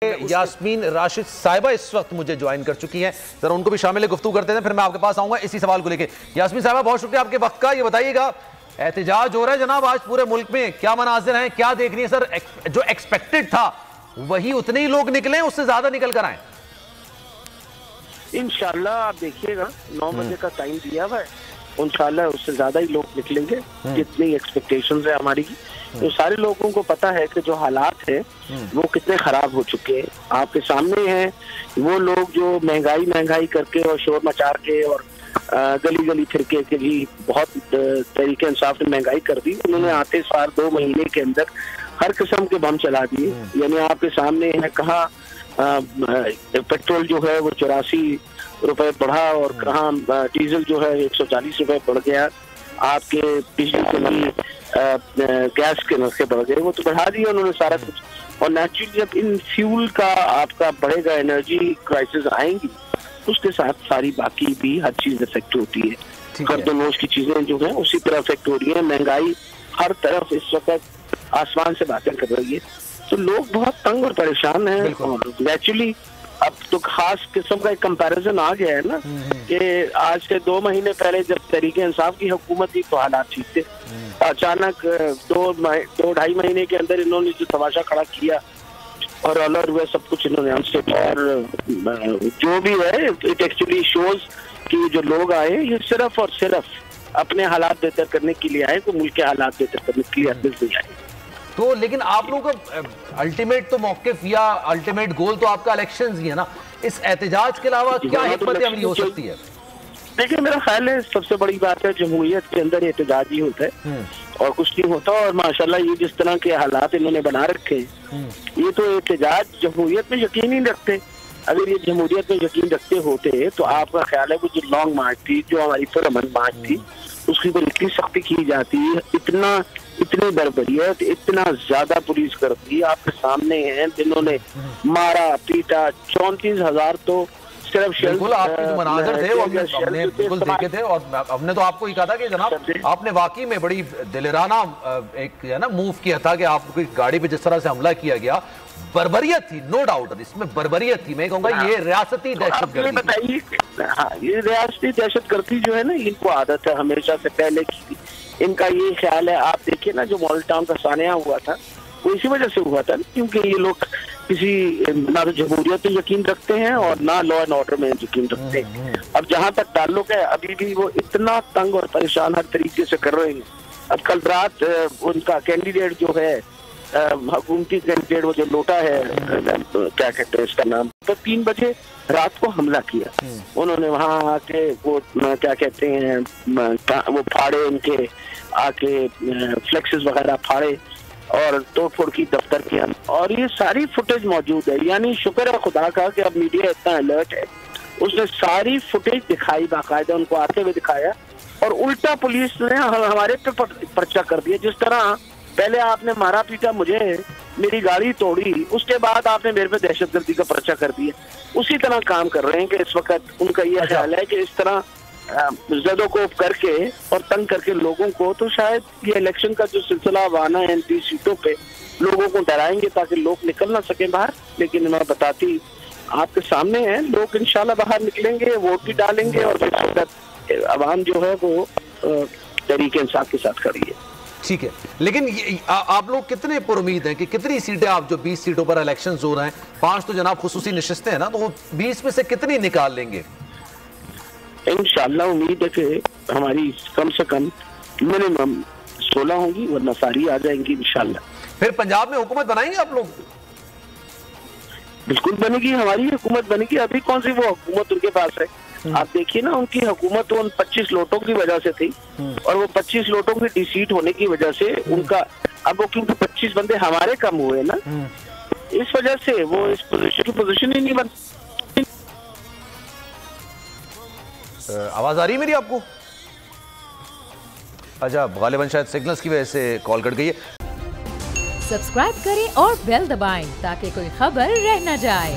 यास्मीन राशिद साहिबा इस वक्त मुझे ज्वाइन कर चुकी हैं, जरा उनको भी शामिल गुफ्तगू करते हैं, फिर मैं आपके पास आऊंगा इसी सवाल को लेके। यास्मीन साहिबा, बहुत शुक्रिया आपके वक्त का। ये बताइएगा, एहतजाज हो रहा है जनाब आज पूरे मुल्क में, क्या मनाजिर हैं, क्या देख रही है सर? जो एक्सपेक्टेड था वही उतने ही लोग निकले, उससे ज्यादा निकल कर आए? इंशाल्लाह आप देखिएगा 9 बजे का टाइम दिया हुआ है, इंशाल्लाह उससे ज्यादा ही लोग निकलेंगे जितनी एक्सपेक्टेशंस है हमारी। तो सारे लोगों को पता है कि जो हालात है वो कितने खराब हो चुके हैं, आपके सामने हैं। वो लोग जो महंगाई करके और शोर मचा के और गली गली फिर के भी बहुत तरीके इंसाफ ने महंगाई कर दी। उन्होंने आते सार 2 महीने के अंदर हर किस्म के बम चला दिए। यानी आपके सामने है, कहाँ पेट्रोल जो है वो 84 रुपए बढ़ा और कहाँ डीजल जो है 140 रुपए बढ़ गया। आपके बिजली के नल गैस के नशे बढ़ गए, वो तो बढ़ा दिया उन्होंने सारा कुछ। और नेचुरली जब इन फ्यूल का आपका बढ़ेगा, एनर्जी क्राइसिस आएंगी, उसके साथ सारी बाकी भी हर चीज इफेक्ट होती है। खरदोनोश की चीजें जो है उसी तरह इफेक्ट हो रही है। महंगाई हर तरफ इस वक्त आसमान से बातें कर रही है, तो लोग बहुत तंग और परेशान हैं। और नेचुरली अब तो खास किस्म का एक कंपैरिजन आ गया है ना कि आज से 2 महीने पहले जब तहरीक इंसाफ की हुकूमत थी तो हालात ठीक थे। अचानक 2-2.5 महीने के अंदर इन्होंने जो तमाशा खड़ा किया और अलर्ट हुए, सब कुछ इन्होंने अनस्टेट। और जो भी है इट एक्चुअली शोज कि जो लोग आए ये सिर्फ और सिर्फ अपने हालात बेहतर करने के लिए आए, कोई मुल्क के हालात बेहतर करने के लिए नहीं आए। तो लेकिन आप लोगों का अल्टीमेट तो मौक़िफ़ या अल्टीमेट गोल तो आपका इलेक्शंस ही है ना, इस एहतजाज के अलावा क्या हिकमत अमली हो सकती है? देखिए, मेरा ख्याल है सबसे बड़ी बात है जमहूरियत के अंदर एहतजाज ही होता है और कुछ नहीं होता। और माशाल्लाह ये जिस तरह के हालात इन्होंने बना रखे हैं, ये तो एहतजाज जमहूरियत में यकीन ही रखते। अगर ये जमहूरियत में यकीन रखते होते तो आपका ख्याल है वो जो लॉन्ग मार्च थी, जो हमारी पुरअमन मार्च थी, उसकी पर इतनी सख्ती की जाती है, इतनी बर्बरियत, इतना ज्यादा पुलिस करती आपके सामने है, जिन्होंने मारा पीटा 34,000 तो सिर्फ बिल्कुल आपके जो मनाज़र थे वो हमने बिल्कुल देखे थे। और हमने तो आपको ही कहा था कि जनाब आपने वाकई में बड़ी दिलेराना एक है ना मूव किया था कि आपकी गाड़ी पे जिस तरह से हमला किया गया, बर्बरियत थी, नो डाउट इसमें बर्बरियत थी। मैं कहूँगा ये रियासती दहशतगर्दी। बताइए, हाँ, ये रियासती दहशतगर्दी जो है ना, इनको आदत है हमेशा से पहले की। इनका ये ख्याल है, आप देखिए ना जो मॉडल टाउन का सानिया हुआ था वो इसी वजह से हुआ था, क्योंकि ये लोग किसी ना तो जमहूरियत में यकीन रखते हैं और ना लॉ एंड ऑर्डर में यकीन रखते हैं। अब जहाँ तक ताल्लुक है, अभी भी वो इतना तंग और परेशान हर तरीके से कर रहे हैं। अब कल रात उनका कैंडिडेट जो है, हुकूमती कैंडिडेट, वो जो लोटा है, क्या कहते हैं इसका नाम, तो 3 बजे रात को हमला किया उन्होंने। वहां आके वो क्या कहते हैं, वो फाड़े, उनके आके फ्लेक्सेस वगैरह फाड़े और तोड़फोड़ की दफ्तर के अंदर। और ये सारी फुटेज मौजूद है। यानी शुक्र है खुदा का कि अब मीडिया इतना अलर्ट है, उसने सारी फुटेज दिखाई, बाकायदा उनको आते हुए दिखाया। और उल्टा पुलिस ने हमारे पे पर्चा कर दिया। जिस तरह पहले आपने मारा पीटा मुझे, मेरी गाड़ी तोड़ी, उसके बाद आपने मेरे पे दहशतगर्दी का पर्चा कर दिया, उसी तरह काम कर रहे हैं कि इस वक्त उनका ये ख्याल है कि इस तरह ज़दोकोब करके और तंग करके लोगों को, तो शायद ये इलेक्शन का जो सिलसिला आना है 30 सीटों पे, लोगों को डराएंगे ताकि लोग निकल ना सके बाहर। लेकिन मैं बताती आपके सामने है, लोग इंशाल्लाह बाहर निकलेंगे, वोट भी डालेंगे और फिर अवाम जो है वो तहरीक इंसाफ के साथ खड़ी है। ठीक है, लेकिन आप लोग कितने पुरुमीद हैं कि कितनी सीटें, आप जो 20 सीटों पर इलेक्शन हो रहे हैं, 5 तो जनाब खुसूसी नशिस्तें हैं ना, तो 20 में से कितनी निकाल लेंगे? इंशाल्लाह उम्मीद है कि हमारी कम से कम मिनिमम 16 होंगी, वरना सारी आ जाएंगी इंशाल्लाह। फिर पंजाब में हुकूमत बनाएंगे आप लोग? बिल्कुल बनेगी, हमारी हुकूमत बनेगी। अभी कौन सी वो हुकूमत उनके पास है? आप देखिए ना, उनकी हुकूमत उन 25 लोटों की वजह से थी और वो 25 लोटों की डिसीट होने की वजह से उनका, अब वो क्योंकि 25 बंदे हमारे कम हुए ना, इस वजह से वो इस पोजीशन ही नहीं बन। आवाज आ रही है मेरी आपको? अच्छा, गालिबन शायद सिग्नल्स की वजह से कॉल कट गई है। सब्सक्राइब करें और बेल दबाएं ताकि कोई खबर रह न जाए।